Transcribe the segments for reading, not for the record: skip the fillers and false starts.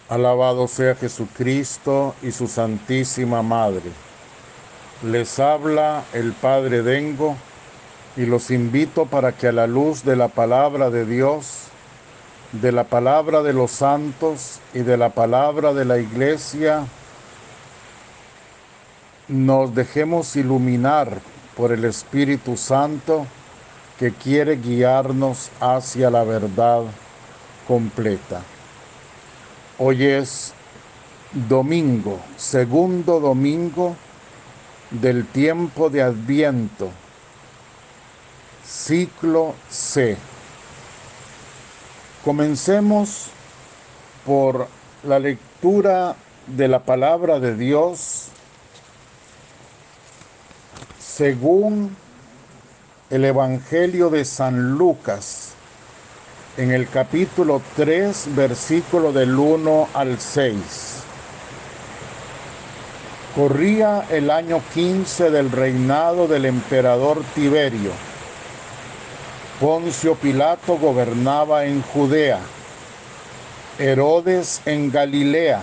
Alabado sea Jesucristo y su Santísima Madre. Les habla el Padre Dengo y los invito para que a la luz de la palabra de Dios, de la palabra de los santos y de la palabra de la Iglesia, nos dejemos iluminar por el Espíritu Santo que quiere guiarnos hacia la verdad completa. Hoy es domingo, segundo domingo del tiempo de Adviento, ciclo C. Comencemos por la lectura de la palabra de Dios según el Evangelio de San Lucas, en el capítulo 3, versículo del 1 al 6. Corría el año 15 del reinado del emperador Tiberio. Poncio Pilato gobernaba en Judea, Herodes en Galilea,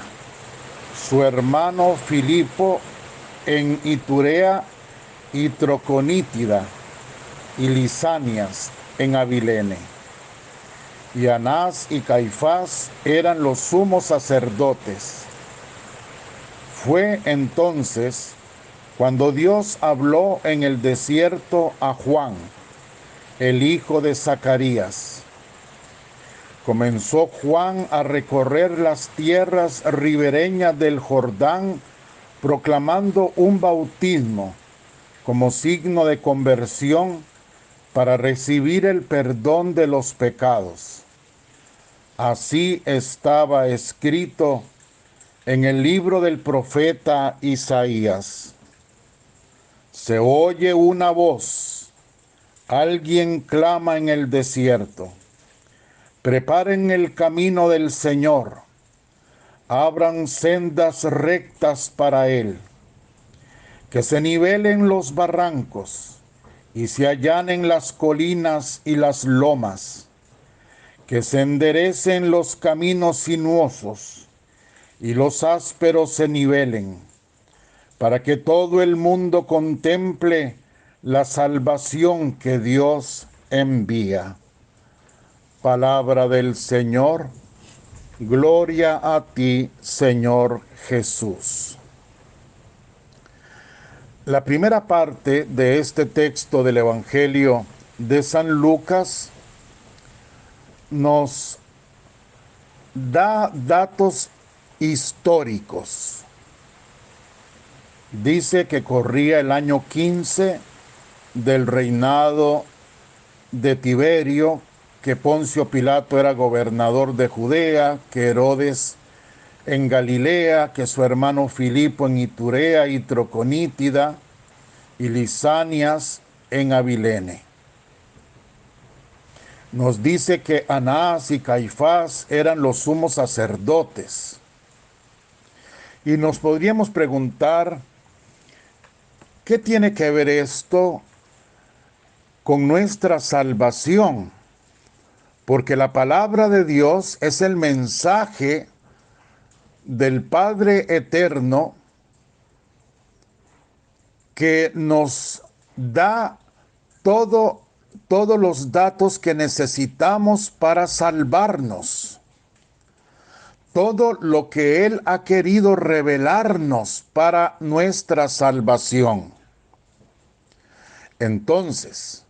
su hermano Filipo en Iturea y Troconítida, y Lisanias en Abilene. Y Anás y Caifás eran los sumos sacerdotes. Fue entonces cuando Dios habló en el desierto a Juan, el hijo de Zacarías. Comenzó Juan a recorrer las tierras ribereñas del Jordán, proclamando un bautismo como signo de conversión para recibir el perdón de los pecados. Así estaba escrito en el libro del profeta Isaías. Se oye una voz, alguien clama en el desierto. Preparen el camino del Señor, abran sendas rectas para Él, que se nivelen los barrancos y se allanen las colinas y las lomas, que se enderecen los caminos sinuosos y los ásperos se nivelen, para que todo el mundo contemple la salvación que Dios envía. Palabra del Señor. Gloria a ti, Señor Jesús. La primera parte de este texto del Evangelio de San Lucas nos da datos históricos. Dice que corría el año 15 del reinado de Tiberio, que Poncio Pilato era gobernador de Judea, que Herodes en Galilea, que su hermano Filipo en Iturea y Troconítida, y Lisanias en Abilene. Nos dice que Anás y Caifás eran los sumos sacerdotes. Y nos podríamos preguntar, ¿qué tiene que ver esto con nuestra salvación? Porque la palabra de Dios es el mensaje del Padre Eterno que nos da todos los datos que necesitamos para salvarnos. Todo lo que Él ha querido revelarnos para nuestra salvación. Entonces,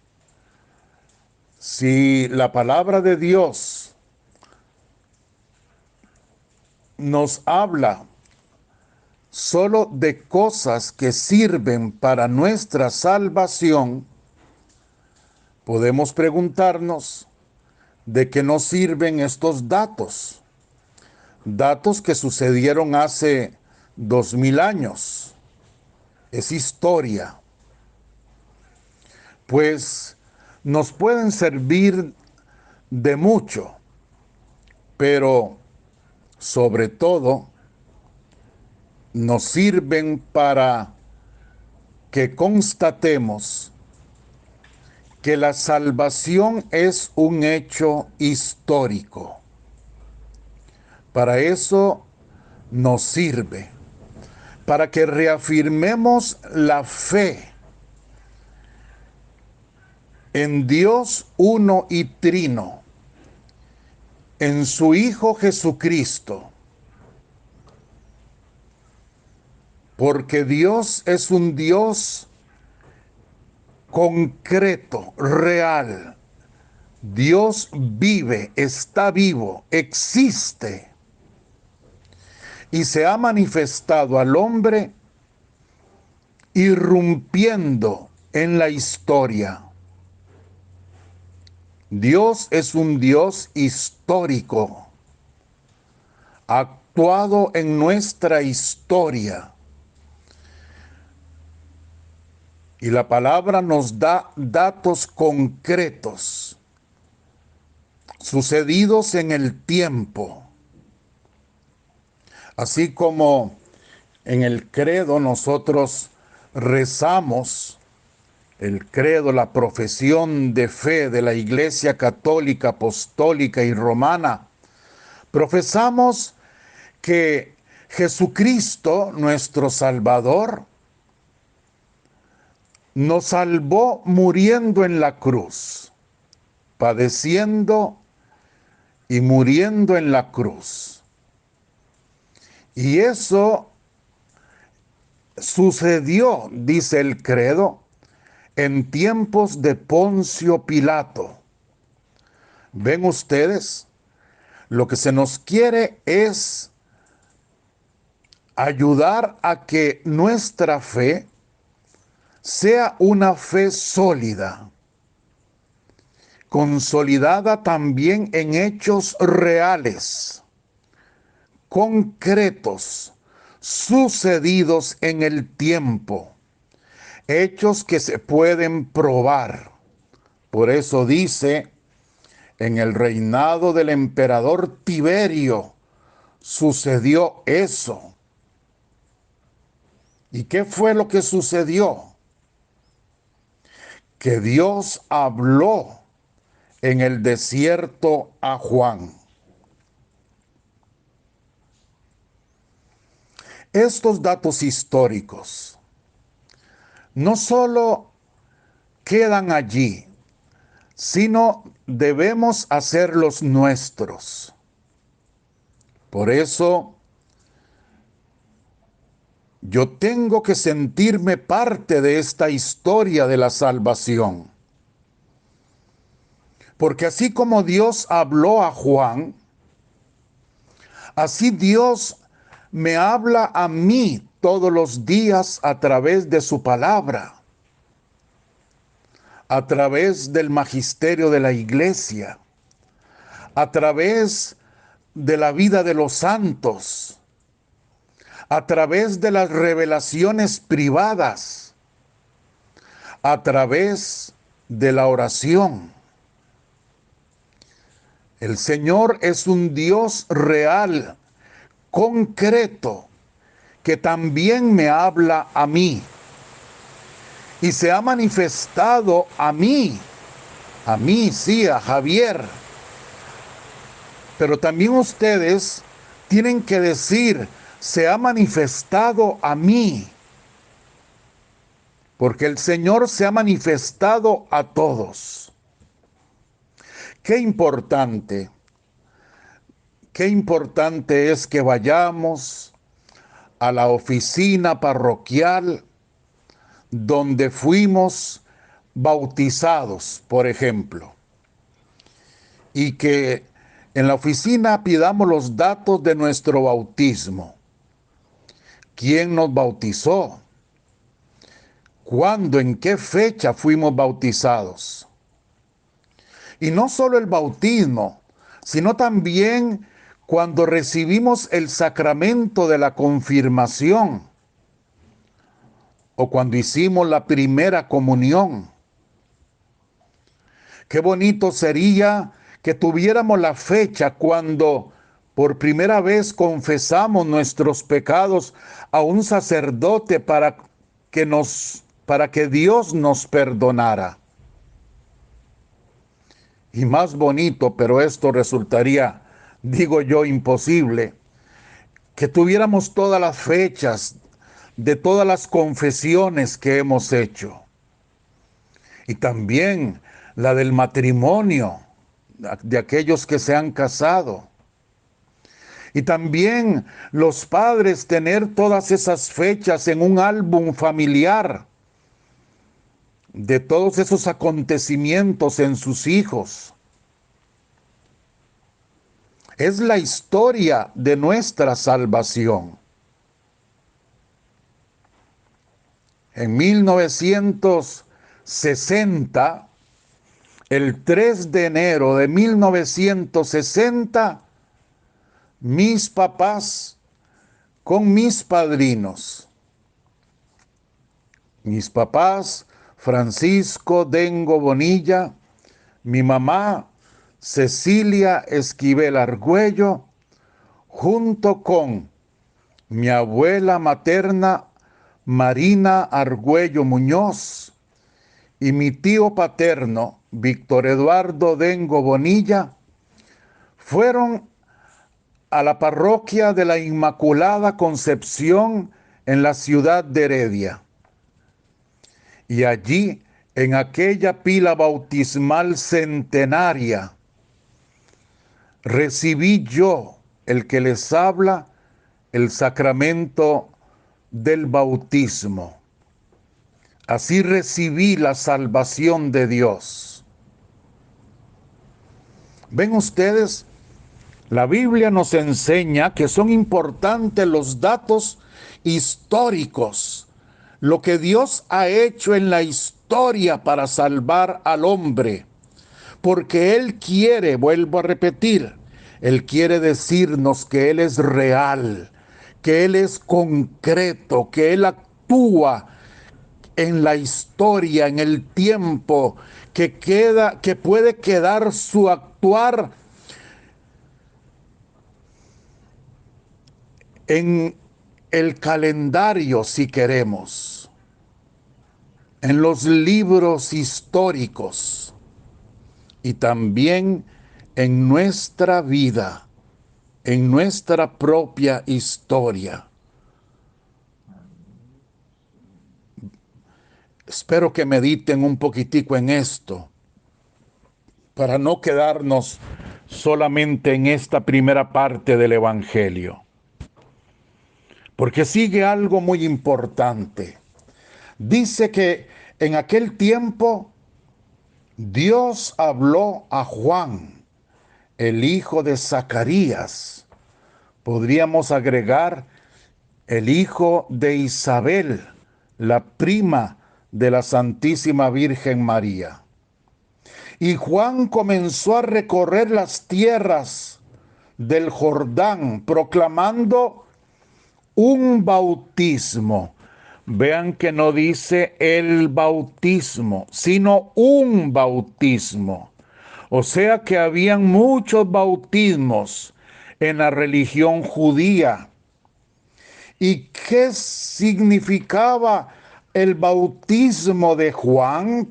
si la palabra de Dios nos habla solo de cosas que sirven para nuestra salvación, podemos preguntarnos de qué nos sirven estos datos. Datos que sucedieron hace 2000 años. Es historia. Pues nos pueden servir de mucho, pero sobre todo nos sirven para que constatemos que la salvación es un hecho histórico. Para eso nos sirve, para que reafirmemos la fe en Dios uno y trino, en su Hijo Jesucristo, porque Dios es un Dios concreto, real. Dios vive, está vivo, existe y se ha manifestado al hombre irrumpiendo en la historia. Dios es un Dios histórico, actuado en nuestra historia. Y la palabra nos da datos concretos, sucedidos en el tiempo. Así como en el credo nosotros rezamos el credo, la profesión de fe de la Iglesia Católica, Apostólica y Romana, profesamos que Jesucristo, nuestro Salvador, nos salvó muriendo en la cruz, padeciendo y muriendo en la cruz. Y eso sucedió, dice el credo, en tiempos de Poncio Pilato. ¿Ven ustedes? Lo que se nos quiere es ayudar a que nuestra fe sea una fe sólida, consolidada también en hechos reales, concretos, sucedidos en el tiempo, hechos que se pueden probar. Por eso dice, en el reinado del emperador Tiberio sucedió eso. ¿Y qué fue lo que sucedió? Que Dios habló en el desierto a Juan. Estos datos históricos no solo quedan allí, sino debemos hacerlos nuestros. Por eso, yo tengo que sentirme parte de esta historia de la salvación. Porque así como Dios habló a Juan, así Dios me habla a mí todos los días a través de su palabra, a través del magisterio de la iglesia, a través de la vida de los santos, a través de las revelaciones privadas, a través de la oración. El Señor es un Dios real, concreto, que también me habla a mí. Y se ha manifestado a mí, sí, a Javier. Pero también ustedes tienen que decir, se ha manifestado a mí. Porque el Señor se ha manifestado a todos. Qué importante es que vayamos a la oficina parroquial donde fuimos bautizados, por ejemplo, y que en la oficina pidamos los datos de nuestro bautismo. ¿Quién nos bautizó? ¿Cuándo, en qué fecha fuimos bautizados? Y no solo el bautismo, sino también cuando recibimos el sacramento de la confirmación o cuando hicimos la primera comunión. Qué bonito sería que tuviéramos la fecha cuando por primera vez confesamos nuestros pecados a un sacerdote para que Dios nos perdonara. Y más bonito, pero esto resultaría digo yo, imposible, que tuviéramos todas las fechas de todas las confesiones que hemos hecho. Y también la del matrimonio, de aquellos que se han casado. Y también los padres tener todas esas fechas en un álbum familiar de todos esos acontecimientos en sus hijos. Es la historia de nuestra salvación. En 1960, el 3 de enero de 1960, mis papás con mis padrinos, mis papás Francisco Dengo Bonilla, mi mamá Cecilia Esquivel Argüello, junto con mi abuela materna Marina Argüello Muñoz y mi tío paterno Víctor Eduardo Dengo Bonilla, fueron a la parroquia de la Inmaculada Concepción en la ciudad de Heredia. Y allí, en aquella pila bautismal centenaria, recibí yo, el que les habla, el sacramento del bautismo. Así recibí la salvación de Dios. ¿Ven ustedes? La Biblia nos enseña que son importantes los datos históricos, lo que Dios ha hecho en la historia para salvar al hombre, porque Él quiere, vuelvo a repetir, Él quiere decirnos que Él es real, que Él es concreto, que Él actúa en la historia, en el tiempo, que puede quedar su actuar en el calendario, si queremos, en los libros históricos y también en nuestra vida, en nuestra propia historia. Espero que mediten un poquitico en esto, para no quedarnos solamente en esta primera parte del Evangelio. Porque sigue algo muy importante. Dice que en aquel tiempo Dios habló a Juan, el hijo de Zacarías. Podríamos agregar el hijo de Isabel, la prima de la Santísima Virgen María. Y Juan comenzó a recorrer las tierras del Jordán, proclamando un bautismo. Vean que no dice el bautismo, sino un bautismo. O sea que habían muchos bautismos en la religión judía. ¿Y qué significaba el bautismo de Juan?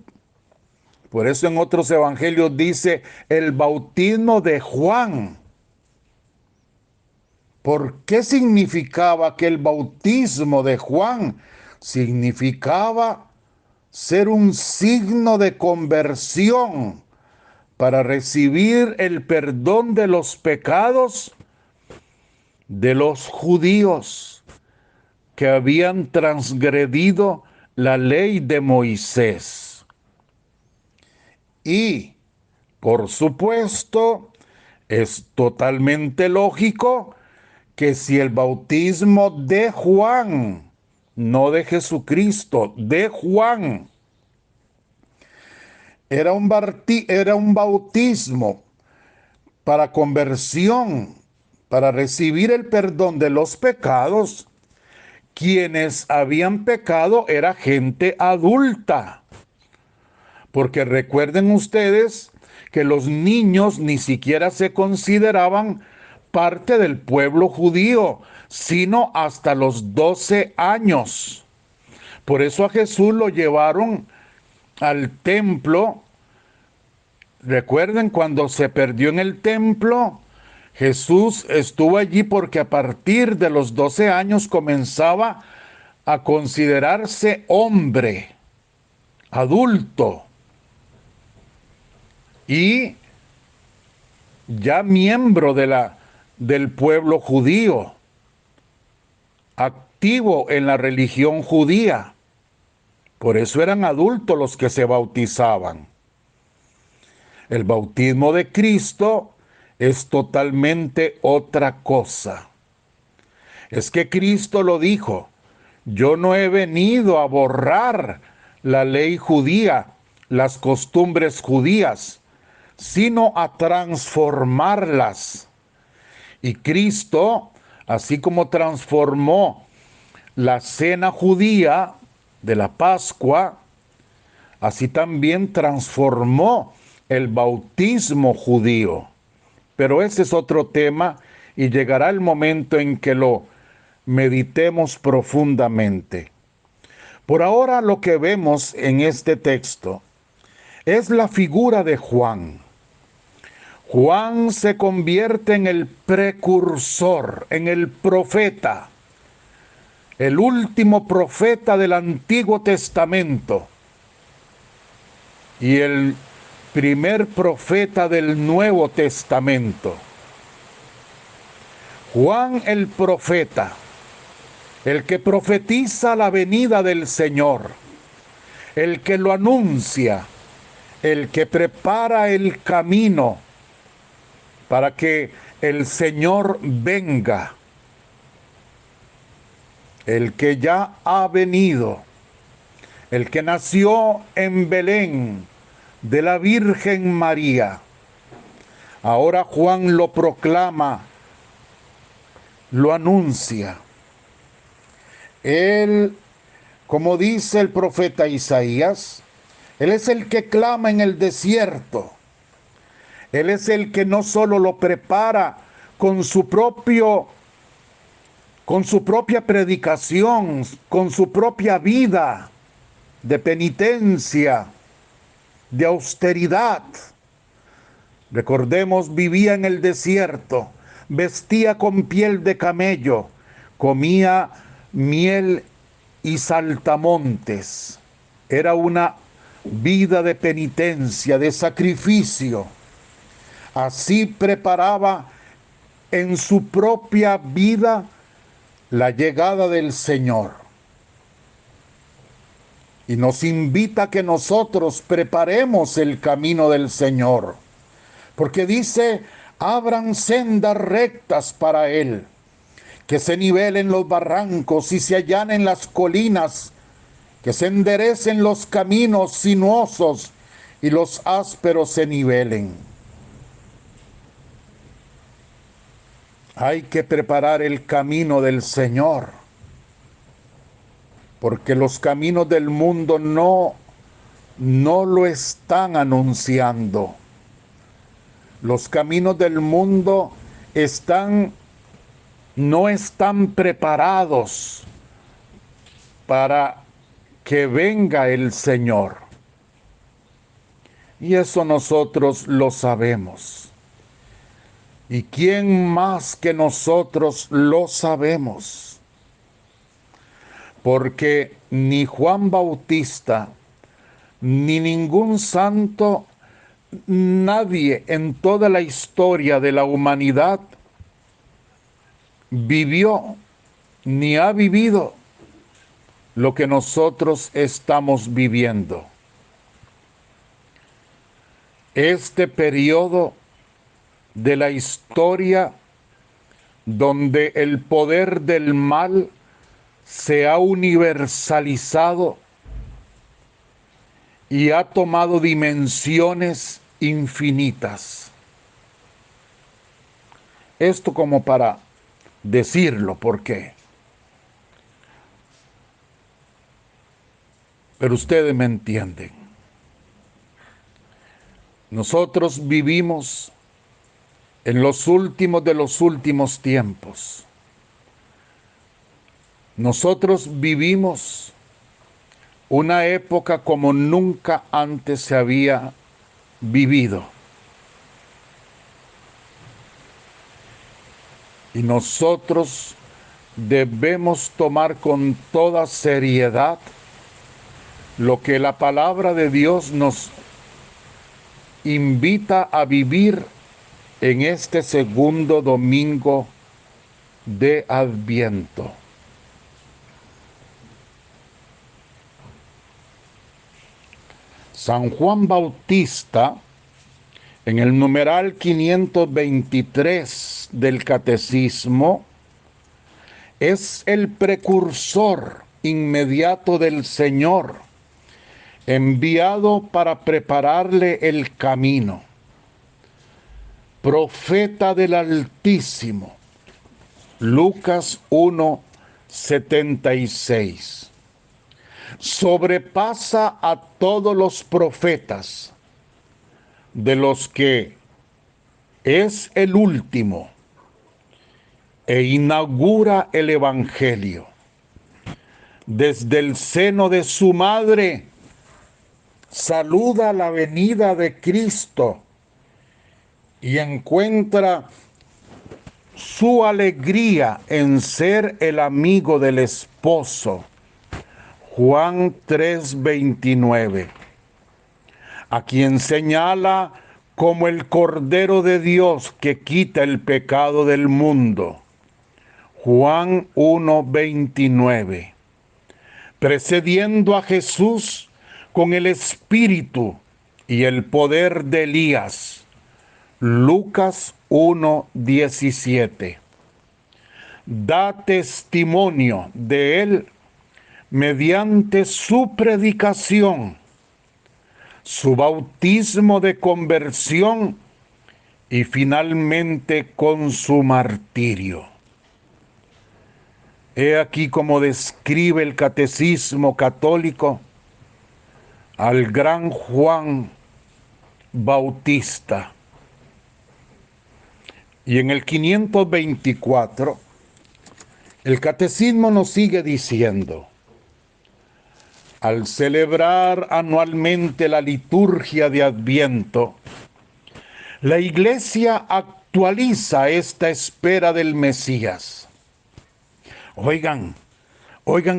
Por eso en otros evangelios dice el bautismo de Juan. ¿Por qué significaba aquel bautismo de Juan? Significaba ser un signo de conversión para recibir el perdón de los pecados de los judíos que habían transgredido la ley de Moisés. Y, por supuesto, es totalmente lógico que si el bautismo de Juan, no de Jesucristo, de Juan, era un bautismo para conversión, para recibir el perdón de los pecados, quienes habían pecado era gente adulta. Porque recuerden ustedes que los niños ni siquiera se consideraban parte del pueblo judío, sino hasta los 12 años. Por eso a Jesús lo llevaron al templo. Recuerden cuando se perdió en el templo, Jesús estuvo allí porque a partir de los 12 años comenzaba a considerarse hombre, adulto y ya miembro del pueblo judío, activo en la religión judía. Por eso eran adultos los que se bautizaban. El bautismo de Cristo es totalmente otra cosa. Es que Cristo lo dijo: yo no he venido a borrar la ley judía, las costumbres judías, sino a transformarlas. Y Cristo, así como transformó la cena judía de la Pascua, así también transformó el bautismo judío. Pero ese es otro tema y llegará el momento en que lo meditemos profundamente. Por ahora lo que vemos en este texto es la figura de Juan. Juan se convierte en el precursor, en el profeta, el último profeta del Antiguo Testamento y el primer profeta del Nuevo Testamento. Juan el profeta, el que profetiza la venida del Señor, el que lo anuncia, el que prepara el camino para que el Señor venga, el que ya ha venido, el que nació en Belén de la Virgen María. Ahora Juan lo proclama, lo anuncia. Él, como dice el profeta Isaías, él es el que clama en el desierto. Él es el que no solo lo prepara con su propia predicación, con su propia vida de penitencia, de austeridad. Recordemos, vivía en el desierto, vestía con piel de camello, comía miel y saltamontes. Era una vida de penitencia, de sacrificio. Así preparaba en su propia vida la llegada del Señor. Y nos invita a que nosotros preparemos el camino del Señor. Porque dice: abran sendas rectas para Él, que se nivelen los barrancos y se allanen las colinas, que se enderecen los caminos sinuosos y los ásperos se nivelen. Hay que preparar el camino del Señor, porque los caminos del mundo no lo están anunciando. Los caminos del mundo no están preparados para que venga el Señor. Y eso nosotros lo sabemos. ¿Y quién más que nosotros lo sabemos? Porque ni Juan Bautista, ni ningún santo, nadie en toda la historia de la humanidad vivió ni ha vivido lo que nosotros estamos viviendo. Este periodo de la historia donde el poder del mal se ha universalizado y ha tomado dimensiones infinitas. Esto como para decirlo, ¿por qué? Pero ustedes me entienden. Nosotros vivimos en los últimos de los últimos tiempos. Nosotros vivimos una época como nunca antes se había vivido. Y nosotros debemos tomar con toda seriedad lo que la palabra de Dios nos invita a vivir en este segundo domingo de Adviento. San Juan Bautista, en el numeral 523 del Catecismo, es el precursor inmediato del Señor, enviado para prepararle el camino. Profeta del Altísimo. Lucas 1:76. Sobrepasa a todos los profetas, de los que es el último, e inaugura el Evangelio. Desde el seno de su madre saluda la venida de Cristo y encuentra su alegría en ser el amigo del esposo. Juan 3:29, a quien señala como el Cordero de Dios que quita el pecado del mundo. Juan 1:29, precediendo a Jesús con el espíritu y el poder de Elías. Lucas 1:17, da testimonio de él mediante su predicación, su bautismo de conversión y finalmente con su martirio. He aquí como describe el Catecismo Católico al gran Juan Bautista. Y en el 524, el Catecismo nos sigue diciendo: al celebrar anualmente la liturgia de Adviento, la Iglesia actualiza esta espera del Mesías. Oigan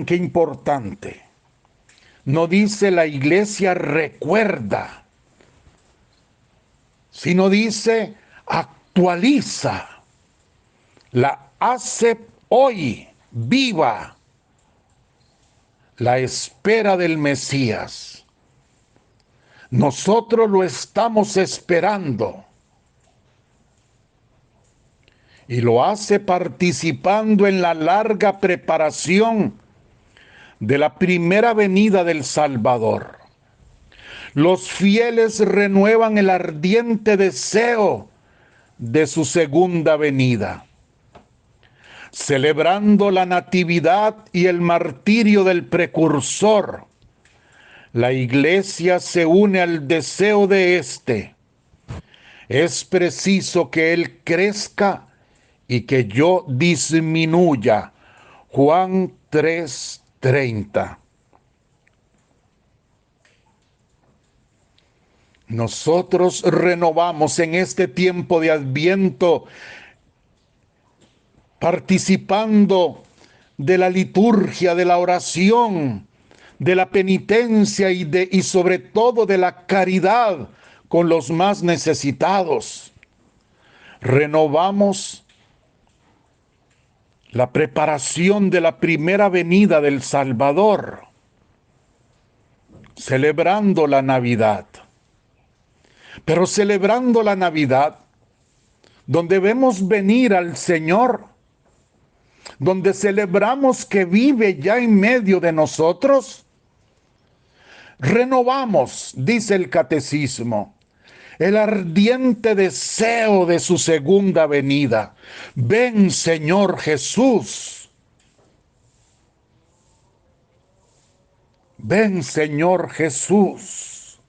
qué importante. No dice la Iglesia recuerda, sino dice actualiza, la hace hoy viva, la espera del Mesías. Nosotros lo estamos esperando. Y lo hace participando en la larga preparación de la primera venida del Salvador. Los fieles renuevan el ardiente deseo de su segunda venida, celebrando la natividad y el martirio del precursor. La Iglesia se une al deseo de éste. Es preciso que Él crezca y que yo disminuya. Juan 3:30. Nosotros renovamos en este tiempo de Adviento, participando de la liturgia, de la oración, de la penitencia y sobre todo de la caridad con los más necesitados. Renovamos la preparación de la primera venida del Salvador, celebrando la Navidad. Pero celebrando la Navidad, donde vemos venir al Señor, donde celebramos que vive ya en medio de nosotros, renovamos, dice el Catecismo, el ardiente deseo de su segunda venida. Ven, Señor Jesús. Ven, Señor Jesús.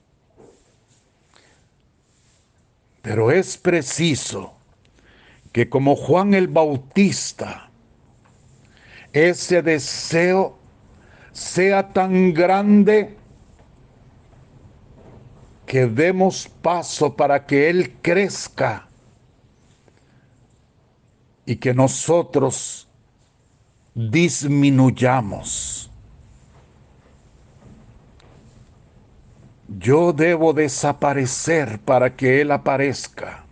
Pero es preciso que como Juan el Bautista, ese deseo sea tan grande que demos paso para que Él crezca y que nosotros disminuyamos. Yo debo desaparecer para que Él aparezca.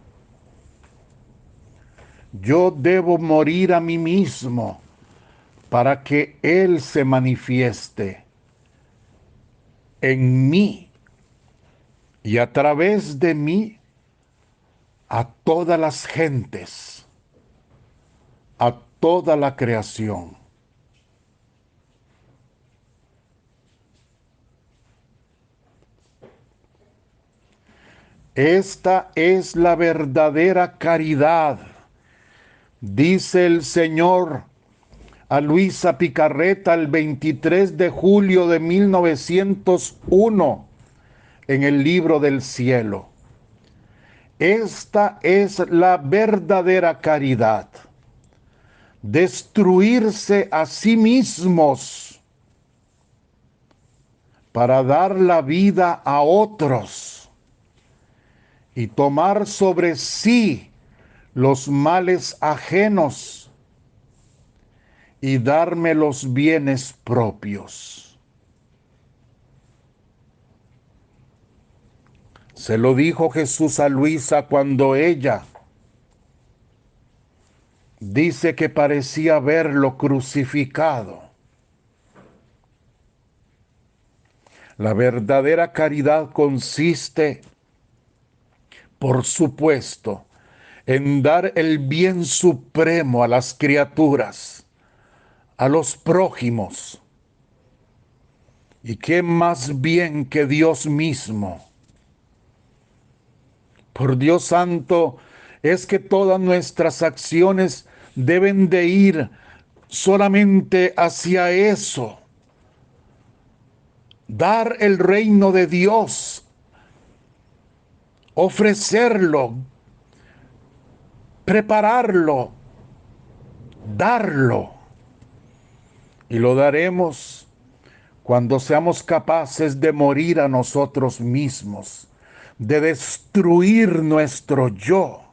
Yo debo morir a mí mismo para que Él se manifieste en mí y a través de mí a todas las gentes, a toda la creación. Esta es la verdadera caridad, dice el Señor a Luisa Picarreta el 23 de julio de 1901 en el Libro del Cielo. Esta es la verdadera caridad. Destruirse a sí mismos para dar la vida a otros y tomar sobre sí los males ajenos y darme los bienes propios. Se lo dijo Jesús a Luisa cuando ella dice que parecía verlo crucificado. La verdadera caridad consiste, por supuesto, en dar el bien supremo a las criaturas, a los prójimos. ¿Y qué más bien que Dios mismo? Por Dios santo, es que todas nuestras acciones deben de ir solamente hacia eso. Dar el reino de Dios, ofrecerlo, prepararlo, darlo. Y lo daremos cuando seamos capaces de morir a nosotros mismos, de destruir nuestro yo,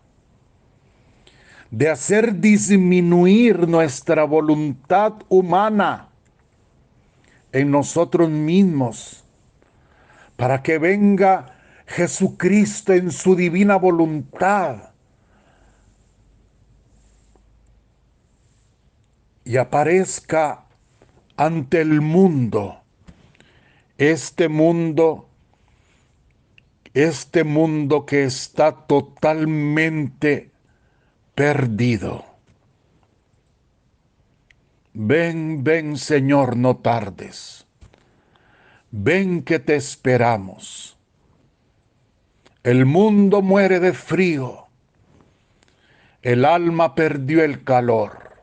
de hacer disminuir nuestra voluntad humana en nosotros mismos, para que venga Jesucristo en su divina voluntad y aparezca ante el mundo, este mundo que está totalmente perdido. Ven, ven, Señor, no tardes. Ven que te esperamos. El mundo muere de frío. El alma perdió el calor.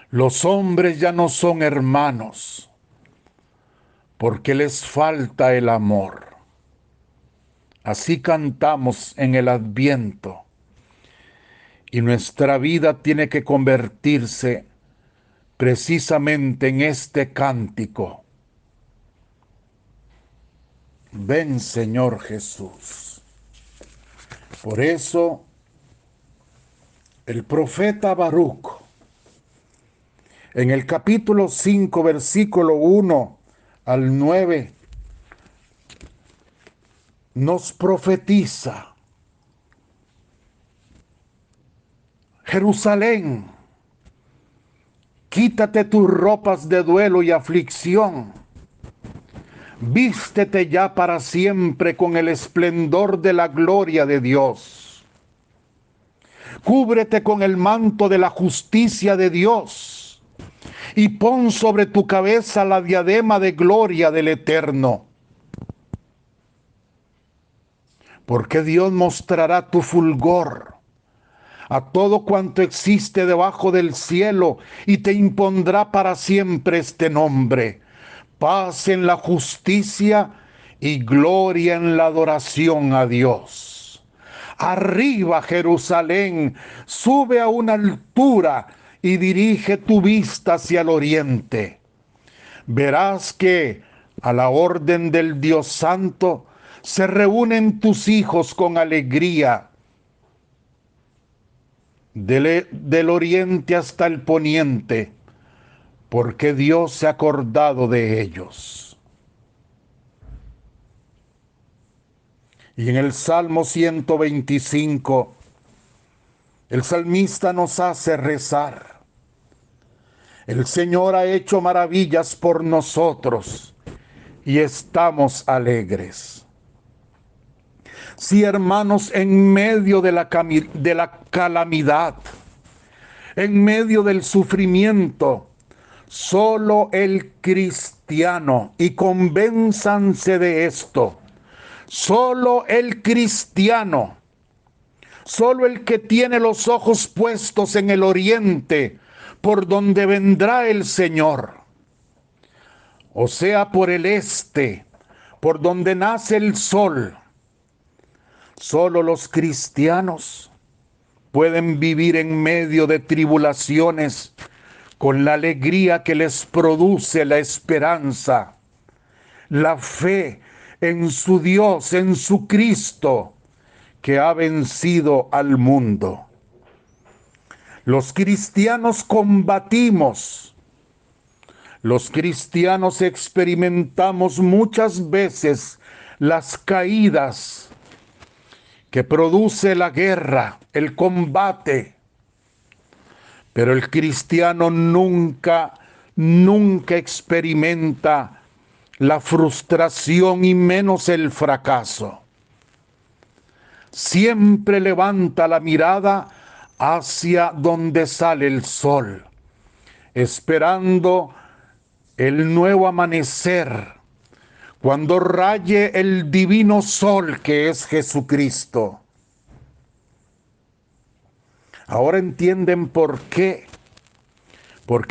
Los hombres ya no son hermanos, porque les falta el amor. Así cantamos en el Adviento, y nuestra vida tiene que convertirse precisamente en este cántico. Ven, Señor Jesús. Por eso, el profeta Baruch, en el capítulo 5, versículo 1 al 9, nos profetiza: Jerusalén, quítate tus ropas de duelo y aflicción. Vístete ya para siempre con el esplendor de la gloria de Dios. Cúbrete con el manto de la justicia de Dios y pon sobre tu cabeza la diadema de gloria del Eterno. Porque Dios mostrará tu fulgor a todo cuanto existe debajo del cielo y te impondrá para siempre este nombre: paz en la justicia y gloria en la adoración a Dios. Arriba, Jerusalén, sube a una altura y dirige tu vista hacia el oriente. Verás que, a la orden del Dios Santo, se reúnen tus hijos con alegría. del oriente hasta el poniente, porque Dios se ha acordado de ellos. Y en el Salmo 125, el salmista nos hace rezar: el Señor ha hecho maravillas por nosotros y estamos alegres. Sí, hermanos, en medio de la calamidad, en medio del sufrimiento, solo el cristiano, y convénzanse de esto, solo el cristiano, solo el que tiene los ojos puestos en el oriente, por donde vendrá el Señor, o sea, por el este, por donde nace el sol, solo los cristianos pueden vivir en medio de tribulaciones con la alegría que les produce la esperanza, la fe en su Dios, en su Cristo, que ha vencido al mundo. Los cristianos combatimos. Los cristianos experimentamos muchas veces las caídas que produce la guerra, el combate. Pero el cristiano nunca experimenta la frustración y menos el fracaso. Siempre levanta la mirada hacia donde sale el sol, esperando el nuevo amanecer, cuando raye el divino sol que es Jesucristo. Ahora entienden por qué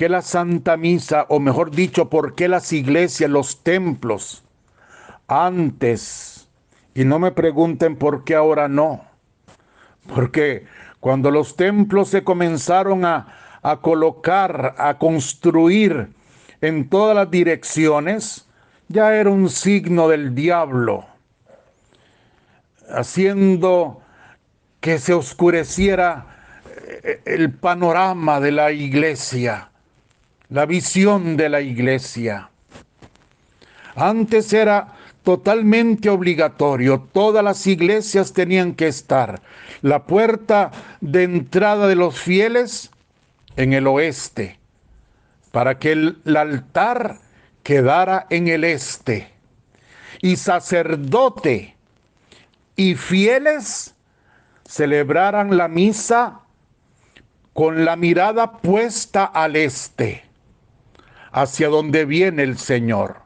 la Santa Misa, o mejor dicho, por qué las iglesias, los templos, antes, y no me pregunten por qué ahora no, porque cuando los templos se comenzaron a colocar, a construir en todas las direcciones, ya era un signo del diablo, haciendo que se oscureciera el panorama de la iglesia, la visión de la iglesia. Antes era totalmente obligatorio, todas las iglesias tenían que estar. La puerta de entrada de los fieles en el oeste, para que el altar quedara en el este. Y sacerdote y fieles celebraran la misa con la mirada puesta al este, hacia donde viene el Señor.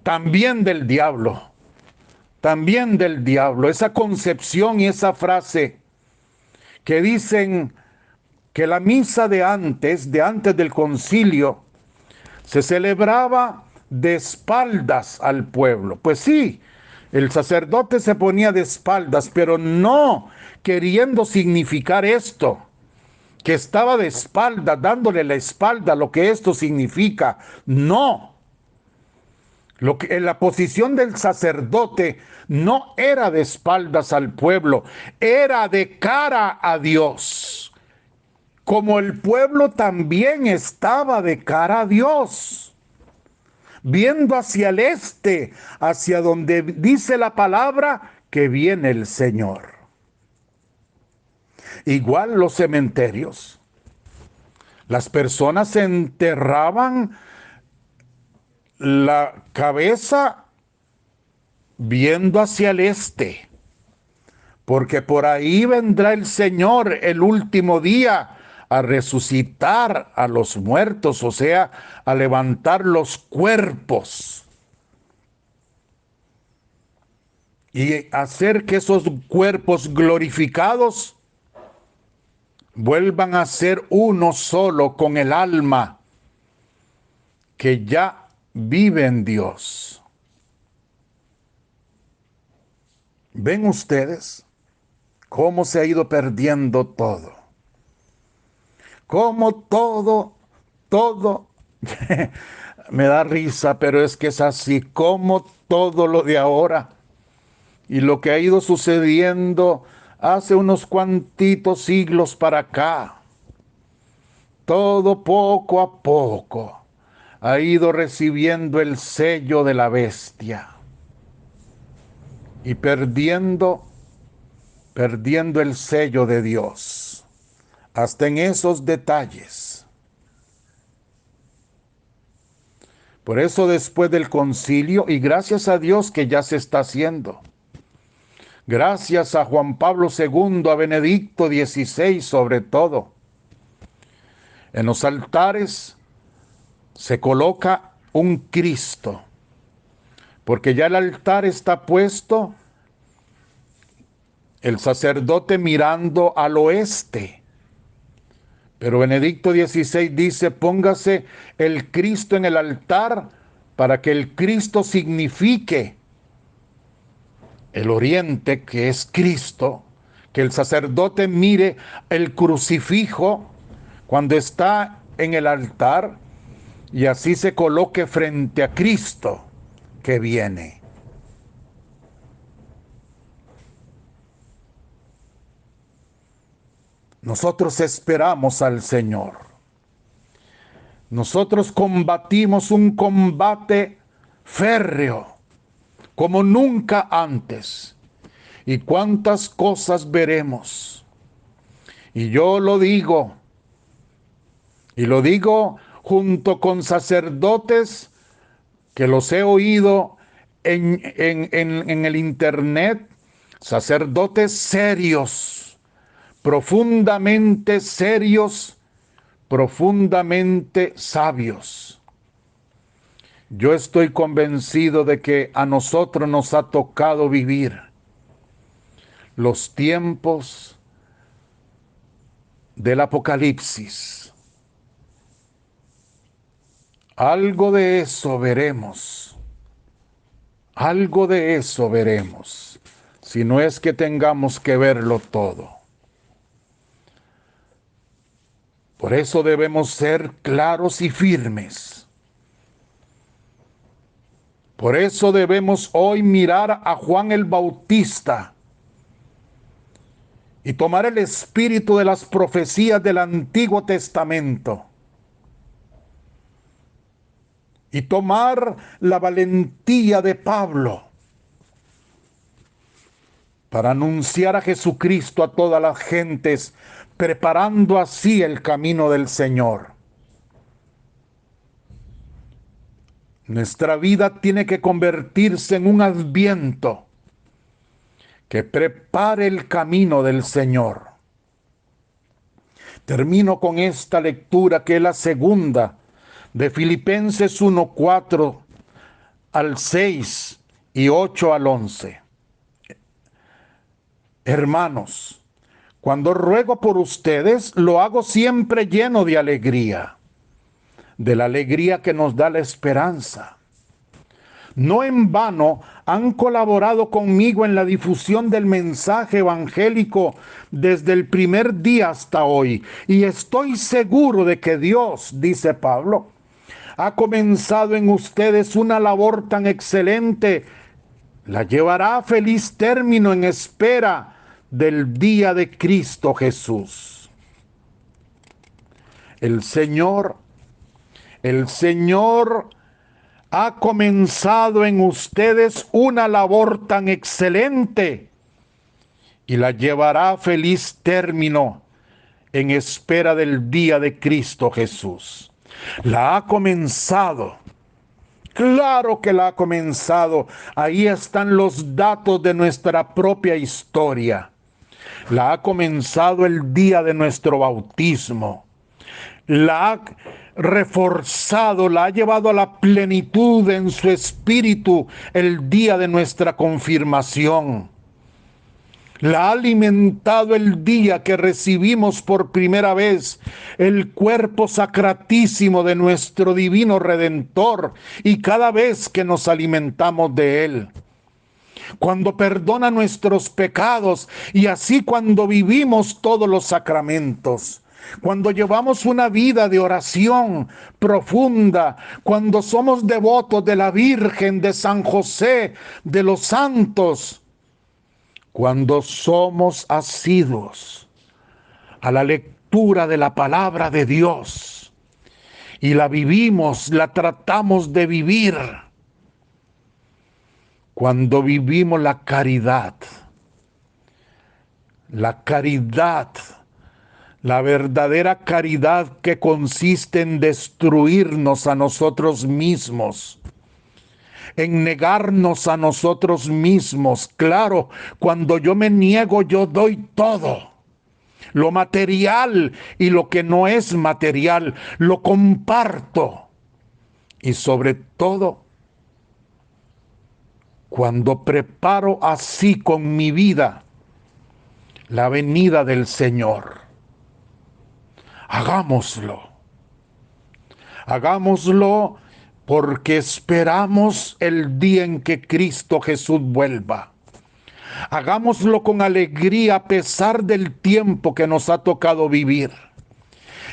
También del diablo, esa concepción y esa frase que dicen que la misa de antes del concilio, se celebraba de espaldas al pueblo. Pues sí, el sacerdote se ponía de espaldas, pero no queriendo significar esto, que estaba de espaldas, dándole la espalda, lo que esto significa. No. En la posición del sacerdote no era de espaldas al pueblo, era de cara a Dios. Como el pueblo también estaba de cara a Dios, viendo hacia el este, hacia donde dice la palabra que viene el Señor. Igual los cementerios. Las personas se enterraban la cabeza viendo hacia el este, porque por ahí vendrá el Señor el último día a resucitar a los muertos, o sea, a levantar los cuerpos y hacer que esos cuerpos glorificados vuelvan a ser uno solo con el alma que ya vive en Dios. ¿Ven ustedes cómo se ha ido perdiendo todo? Cómo todo, me da risa, pero es que es así, como todo lo de ahora y lo que ha ido sucediendo hace unos cuantitos siglos para acá, todo poco a poco ha ido recibiendo el sello de la bestia y perdiendo el sello de Dios, hasta en esos detalles. Por eso después del concilio, y gracias a Dios que ya se está haciendo, gracias a Juan Pablo II, a Benedicto XVI sobre todo, en los altares se coloca un Cristo, porque ya el altar está puesto, el sacerdote mirando al oeste. Pero Benedicto XVI dice, póngase el Cristo en el altar para que el Cristo signifique el oriente, que es Cristo, que el sacerdote mire el crucifijo cuando está en el altar y así se coloque frente a Cristo que viene. Nosotros esperamos al Señor. Nosotros combatimos un combate férreo como nunca antes. ¿Y cuántas cosas veremos? Y yo lo digo, y lo digo junto con sacerdotes que los he oído en el internet, sacerdotes serios, profundamente serios, profundamente sabios. Yo estoy convencido de que a nosotros nos ha tocado vivir los tiempos del Apocalipsis. Algo de eso veremos. Algo de eso veremos. Si no es que tengamos que verlo todo. Por eso debemos ser claros y firmes. Por eso debemos hoy mirar a Juan el Bautista y tomar el espíritu de las profecías del Antiguo Testamento y tomar la valentía de Pablo para anunciar a Jesucristo a todas las gentes, preparando así el camino del Señor. Nuestra vida tiene que convertirse en un adviento que prepare el camino del Señor. Termino con esta lectura que es la segunda de Filipenses 1:4 al 6 y 8 al 11. Hermanos, cuando ruego por ustedes, lo hago siempre lleno de alegría, de la alegría que nos da la esperanza. No en vano han colaborado conmigo en la difusión del mensaje evangélico desde el primer día hasta hoy. Y estoy seguro de que Dios, dice Pablo, ha comenzado en ustedes una labor tan excelente, la llevará a feliz término en espera del día de Cristo Jesús. El Señor ha comenzado en ustedes una labor tan excelente y la llevará a feliz término en espera del día de Cristo Jesús. La ha comenzado. Claro que la ha comenzado. Ahí están los datos de nuestra propia historia. La ha comenzado el día de nuestro bautismo. La ha reforzado, la ha llevado a la plenitud en su espíritu el día de nuestra confirmación. La ha alimentado el día que recibimos por primera vez el cuerpo sacratísimo de nuestro divino Redentor y cada vez que nos alimentamos de él. Cuando perdona nuestros pecados y así cuando vivimos todos los sacramentos. Cuando llevamos una vida de oración profunda, cuando somos devotos de la Virgen, de San José, de los santos, Cuando somos asiduos a la lectura de la palabra de Dios y la vivimos, la tratamos de vivir, cuando vivimos la caridad, la verdadera caridad que consiste en destruirnos a nosotros mismos, en negarnos a nosotros mismos. Claro, cuando yo me niego, yo doy todo. Lo material y lo que no es material, lo comparto. Y sobre todo, cuando preparo así con mi vida la venida del Señor. Hagámoslo. Hagámoslo porque esperamos el día en que Cristo Jesús vuelva. Hagámoslo con alegría a pesar del tiempo que nos ha tocado vivir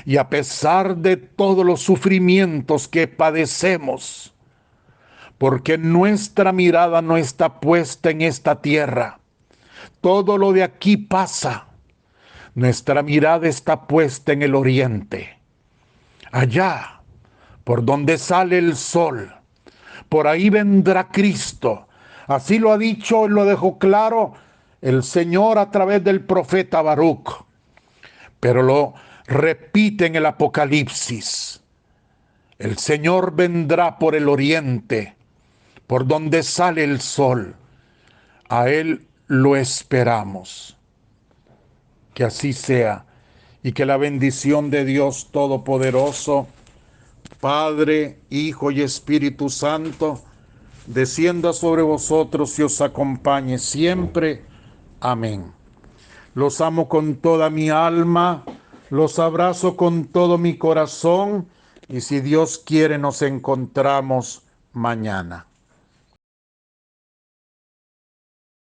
y a pesar de todos los sufrimientos que padecemos, porque nuestra mirada no está puesta en esta tierra. Todo lo de aquí pasa. Nuestra mirada está puesta en el oriente. Allá, por donde sale el sol, por ahí vendrá Cristo. Así lo ha dicho y lo dejó claro el Señor a través del profeta Baruch. Pero lo repite en el Apocalipsis. El Señor vendrá por el oriente, por donde sale el sol. A Él lo esperamos. Que así sea y que la bendición de Dios Todopoderoso, Padre, Hijo y Espíritu Santo, descienda sobre vosotros y os acompañe siempre. Amén. Los amo con toda mi alma, los abrazo con todo mi corazón y si Dios quiere nos encontramos mañana.